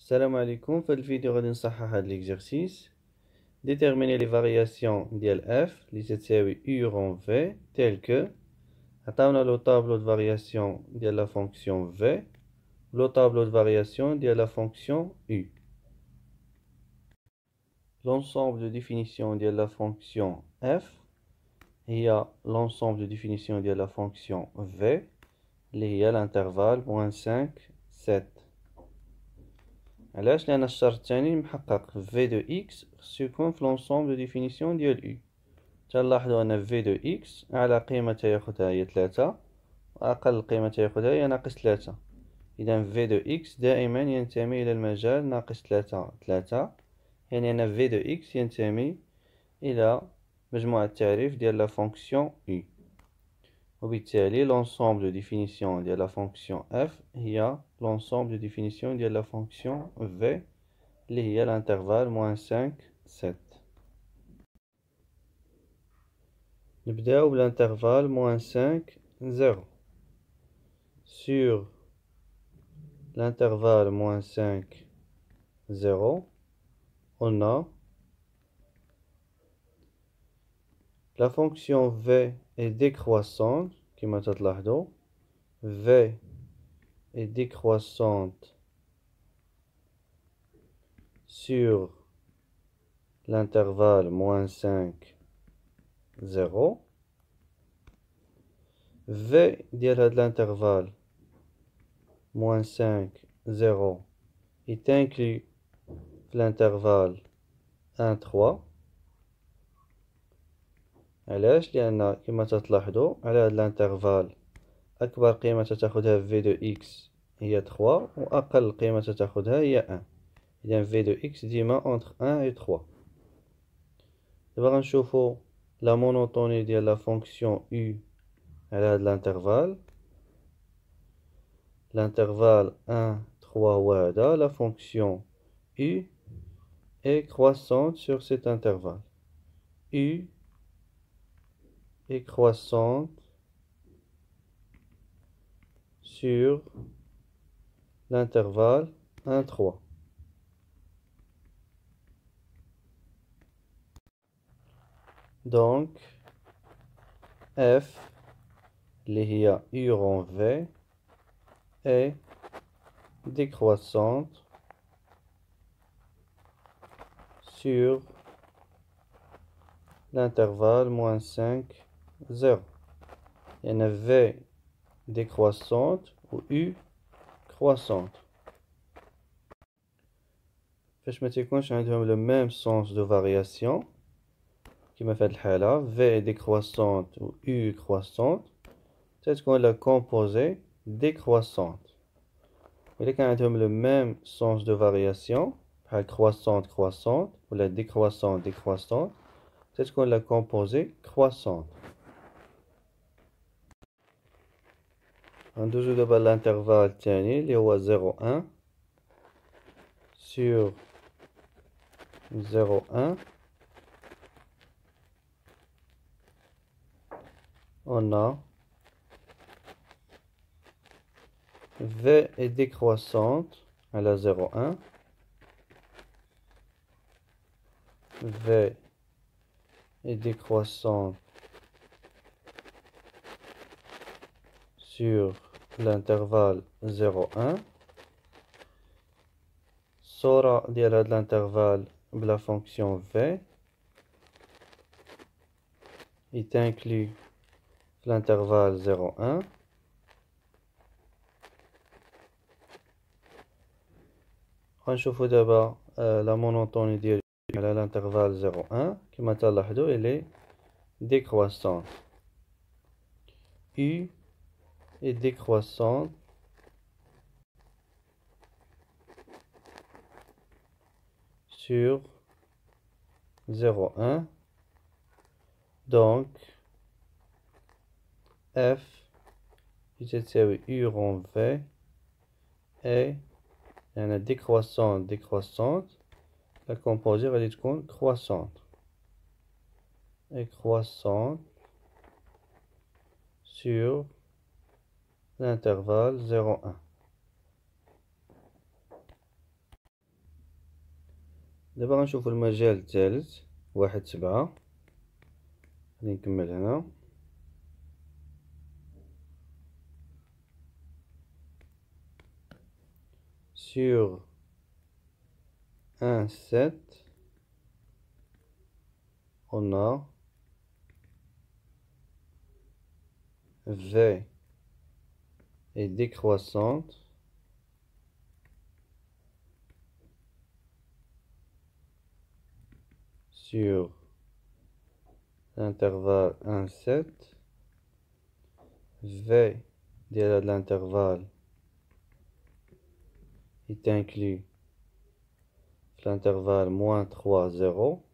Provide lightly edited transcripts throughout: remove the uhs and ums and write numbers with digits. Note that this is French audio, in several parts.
Salam alaikum, في الفيديو غادي نصحح هاد l'exercice. Déterminer les variations ديال f اللي تساوي u rond v tel que عطاونا le tableau de variation ديال la fonction v le tableau de variation ديال la fonction u. L'ensemble de définition ديال la fonction f هي l'ensemble de définition ديال la fonction v اللي هي l'intervalle -5 7. علاش؟ لأن الشرط الثاني محقق v de x خصو يكون في لونسومبل دو ديفينيسيون ديال u. تنلاحظو أن v de x أعلى قيمة تياخدها هي 3 وأقل قيمة تياخدها هي -3. إذا v de x دائما ينتمي إلى المجال -3 يعني أن v de x ينتمي إلى مجموع التعريف ديال لا فونكسيون u. وبالتالي l'ensemble de définition de la fonction f هي l'ensemble de définition de la fonction v اللي هي l'intervalle -5 7. نبداو بالintervalle -5 0. Sur l'intervalle -5 0 on a la fonction v est décroissante كما تلاحظوا v est décroissante sur l'intervalle -5 0. v ديال هاد l'intervalle -5 0 est inclus في l'intervalle 1 3. علاش؟ لأن كما تلاحظوا على هاد الانترفال أكبر قيمة تاخدها v de x هي 3 وأقل قيمة تاخدها هي 1. إذا v de x ديما entre 1 et 3. دابا غنشوفو لا مونوطوني ديال لا فونكسيون u على هاد الانترفال. الانترفال 1 3 هو هذا. لا فونكسيون u est croissante sur cet intervalle. u est croissante sur l'intervalle 1 3. Donc f اللي هي u rond v est décroissante sur l'intervalle -5 0. يعني v décroissante و u croissante. فاش ما تيكونش عندهم le même sens de variation كما في هاد الحالة v est décroissante و u croissante تتكون la composée décroissante. إلا كان عندهم le même sens de variation بحال croissante croissante ولا décroissante décroissante تتكون la composée croissante. غندوزو دابا l'intervalle الثاني اللي هو 0 1. sur 0 1 on a v est décroissante à la 0 1. v est décroissante sur l'intervalle 0 1. الصورة ديال هاد الانترفال بلا fonction v est inclus في l'intervalle 0 1. غنشوفو دابا لا مونوطوني ديال على l'intervalle 0 1 كما تلاحظوا elle est décroissante. u est décroissante sur 0 1. donc f يساوي u rond v est يعني décroissante la composée غادي تكون croissante et croissante sur l'intervalle 0 1. دابا غنشوفو المجال الثالث 1.7. غادي نكمل هنا. sur un 7 on a V est décroissante sur l'intervalle 1,7. V de l'intervalle est inclus l'intervalle -3, 0.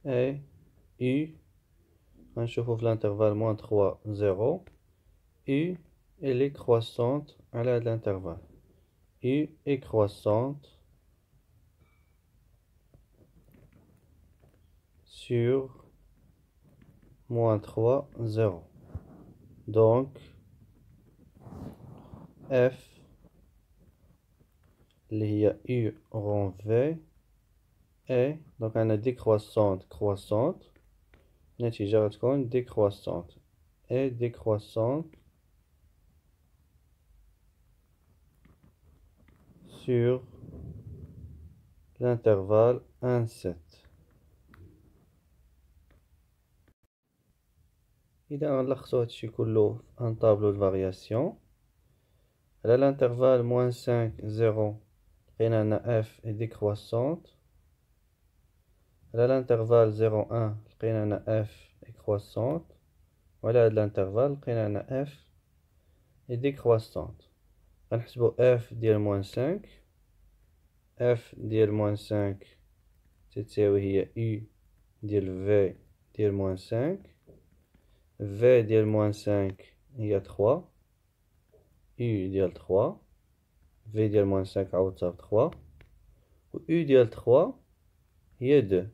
Et U, غنشوفو في l'intervalle -3, 0. U, elle est croissante à l'intervalle. U est croissante sur -3, 0. Donc, F, اللي هي U rond V, et donc أنا décroissante croissante، النتيجة غتكون décroissante et décroissante sur l'intervalle 1,7. إذا غنلخصو هادشي كله في ان طابلو د فارياسيون. على l'intervalle -5, 0 لقينا أن F est décroissante. على l'intervalle 0,1 لقينا أن F est croissante. وعلى هاد l'intervalle لقينا أن F est décroissante. غنحسبو F ديال -5. F ديال -5 تتساوي هي U ديال V ديال -5. V ديال -5 هي 3. U ديال 3. V ديال -5 عوضتها ب 3. و U ديال 3 هي 2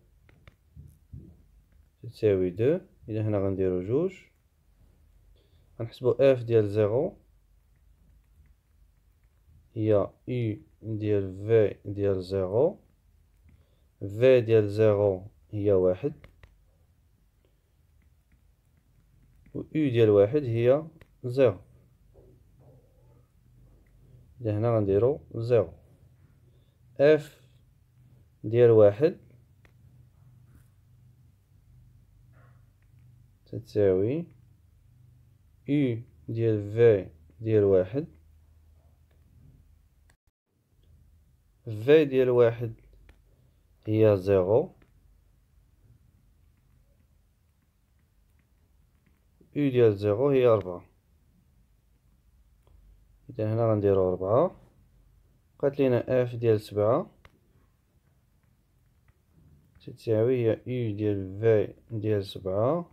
تساوي 2. إذا هنا غنديرو جوج. غنحسبو F ديال 0 هي U ديال V ديال 0. V ديال 0 هي 1. و U ديال 1 هي 0. إذا هنا غنديرو 0. F ديال 1 تتساوي U ديال V ديال 1. V ديال 1 هي 0. U ديال 0 هي 4. إذا هنا غنديرو 4. بقات لينا F ديال 7 تتساوي هي U ديال V ديال 7.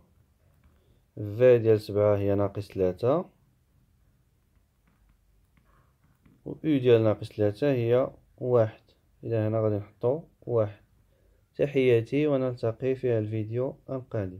V ديال 7 هي -3. و U ديال -3 هي 1. إذا هنا غادي نحطو 1. تحياتي ونلتقي في الفيديو القادم.